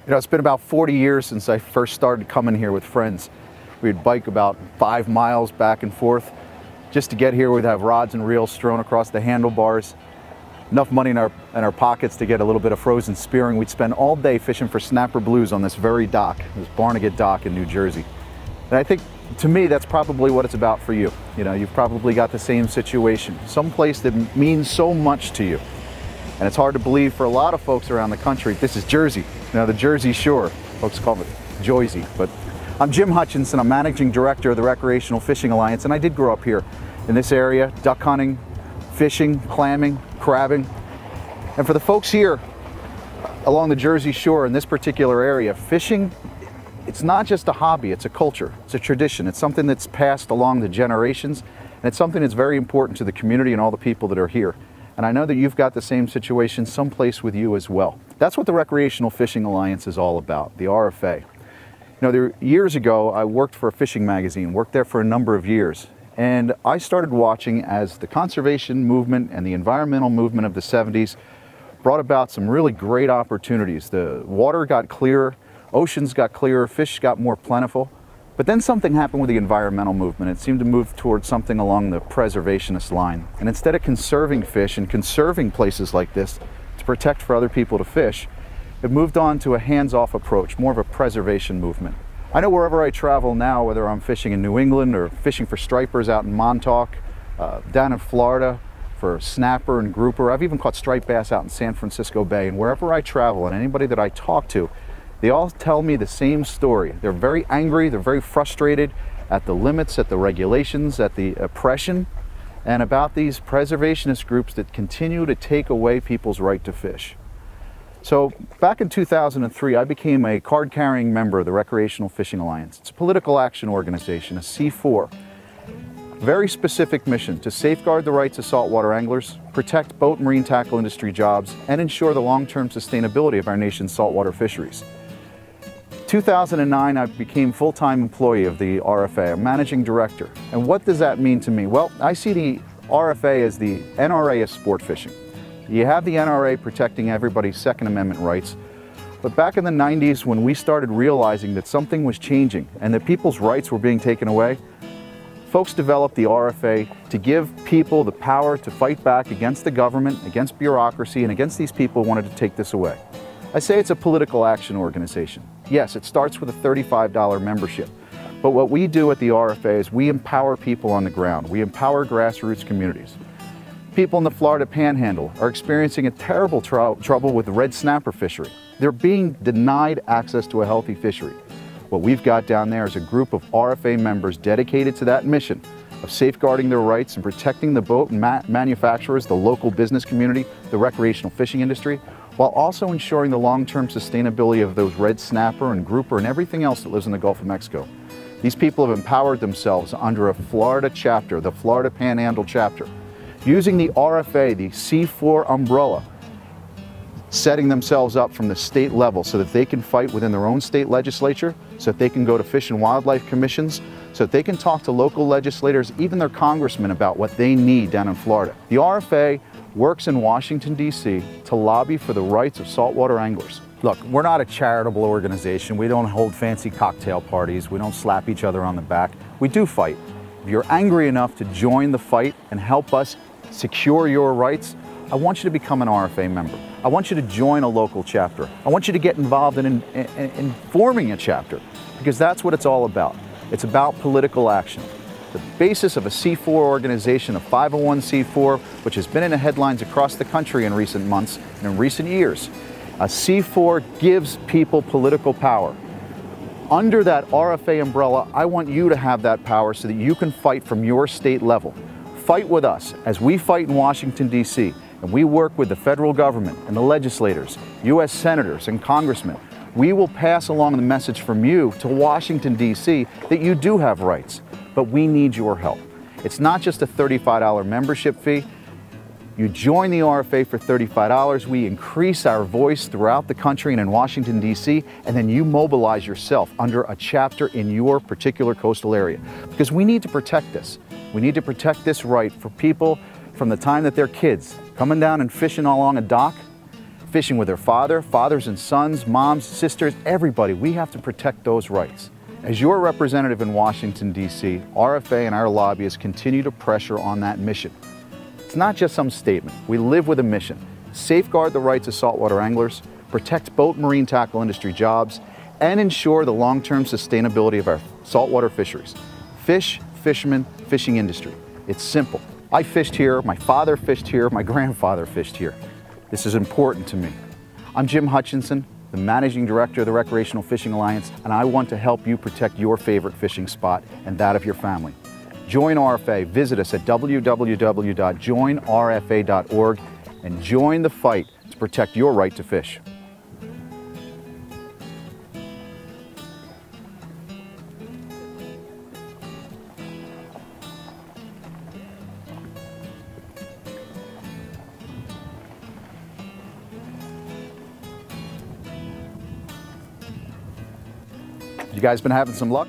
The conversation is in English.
You know, it's been about 40 years since I first started coming here with friends. We'd bike about 5 miles back and forth. Just to get here, we'd have rods and reels strewn across the handlebars. Enough money in our pockets to get a little bit of frozen spearing. We'd spend all day fishing for snapper blues on this very dock, this Barnegat dock in New Jersey. And I think, to me, that's probably what it's about for you. You know, you've probably got the same situation, someplace that means so much to you. And it's hard to believe for a lot of folks around the country, this is Jersey. You know, the Jersey Shore. Folks call it Joyzy. But I'm Jim Hutchinson. I'm Managing Director of the Recreational Fishing Alliance, and I did grow up here in this area, duck hunting, fishing, clamming, crabbing. And for the folks here along the Jersey Shore in this particular area, fishing, it's not just a hobby, it's a culture, it's a tradition, it's something that's passed along the generations, and it's something that's very important to the community and all the people that are here. And I know that you've got the same situation someplace with you as well. That's what the Recreational Fishing Alliance is all about, the RFA. You know, years ago, I worked for a fishing magazine, worked there for a number of years. And I started watching as the conservation movement and the environmental movement of the 70s brought about some really great opportunities. The water got clearer, oceans got clearer, fish got more plentiful. But then something happened with the environmental movement. It seemed to move towards something along the preservationist line. And instead of conserving fish and conserving places like this to protect for other people to fish, it moved on to a hands-off approach, more of a preservation movement. I know wherever I travel now, whether I'm fishing in New England or fishing for stripers out in Montauk, down in Florida for snapper and grouper, I've even caught striped bass out in San Francisco Bay, and wherever I travel and anybody that I talk to, they all tell me the same story. They're very angry, they're very frustrated at the limits, at the regulations, at the oppression, and about these preservationist groups that continue to take away people's right to fish. So back in 2003, I became a card-carrying member of the Recreational Fishing Alliance. It's a political action organization, a C4. Very specific mission to safeguard the rights of saltwater anglers, protect boat and marine tackle industry jobs, and ensure the long-term sustainability of our nation's saltwater fisheries. 2009, I became full-time employee of the RFA, a managing director. And what does that mean to me? Well, I see the RFA as the NRA of sport fishing. You have the NRA protecting everybody's Second Amendment rights, but back in the 90s when we started realizing that something was changing and that people's rights were being taken away, folks developed the RFA to give people the power to fight back against the government, against bureaucracy, and against these people who wanted to take this away. I say it's a political action organization. Yes, it starts with a $35 membership. But what we do at the RFA is we empower people on the ground. We empower grassroots communities. People in the Florida Panhandle are experiencing a terrible trouble with the red snapper fishery. They're being denied access to a healthy fishery. What we've got down there is a group of RFA members dedicated to that mission of safeguarding their rights and protecting the boat and manufacturers, the local business community, the recreational fishing industry, while also ensuring the long-term sustainability of those red snapper and grouper and everything else that lives in the Gulf of Mexico. These people have empowered themselves under a Florida chapter, the Florida Panhandle chapter, using the RFA, the C4 umbrella, setting themselves up from the state level so that they can fight within their own state legislature, so that they can go to Fish and Wildlife Commissions, so that they can talk to local legislators, even their congressmen, about what they need down in Florida. The RFA works in Washington, D.C. to lobby for the rights of saltwater anglers. Look, we're not a charitable organization. We don't hold fancy cocktail parties. We don't slap each other on the back. We do fight. If you're angry enough to join the fight and help us secure your rights, I want you to become an RFA member. I want you to join a local chapter. I want you to get involved in forming a chapter, because that's what it's all about. It's about political action. The basis of a C4 organization, a 501c4, which has been in the headlines across the country in recent months and in recent years. A C4 gives people political power. Under that RFA umbrella, I want you to have that power so that you can fight from your state level. Fight with us as we fight in Washington, D.C., and we work with the federal government and the legislators, U.S. senators and congressmen. We will pass along the message from you to Washington, D.C. that you do have rights, but we need your help. It's not just a $35 membership fee. You join the RFA for $35, we increase our voice throughout the country and in Washington, D.C., and then you mobilize yourself under a chapter in your particular coastal area. Because we need to protect this. We need to protect this right for people from the time that they're kids, coming down and fishing along a dock, fishing with their fathers and sons, moms, sisters, everybody. We have to protect those rights. As your representative in Washington, D.C., RFA and our lobbyists continue to pressure on that mission. It's not just some statement. We live with a mission. Safeguard the rights of saltwater anglers, protect boat marine tackle industry jobs, and ensure the long-term sustainability of our saltwater fisheries. Fish, fishermen, fishing industry. It's simple. I fished here, my father fished here, my grandfather fished here. This is important to me. I'm Jim Hutchinson, the Managing Director of the Recreational Fishing Alliance, and I want to help you protect your favorite fishing spot and that of your family. Join RFA. Visit us at www.joinrfa.org and join the fight to protect your right to fish. You guys been having some luck?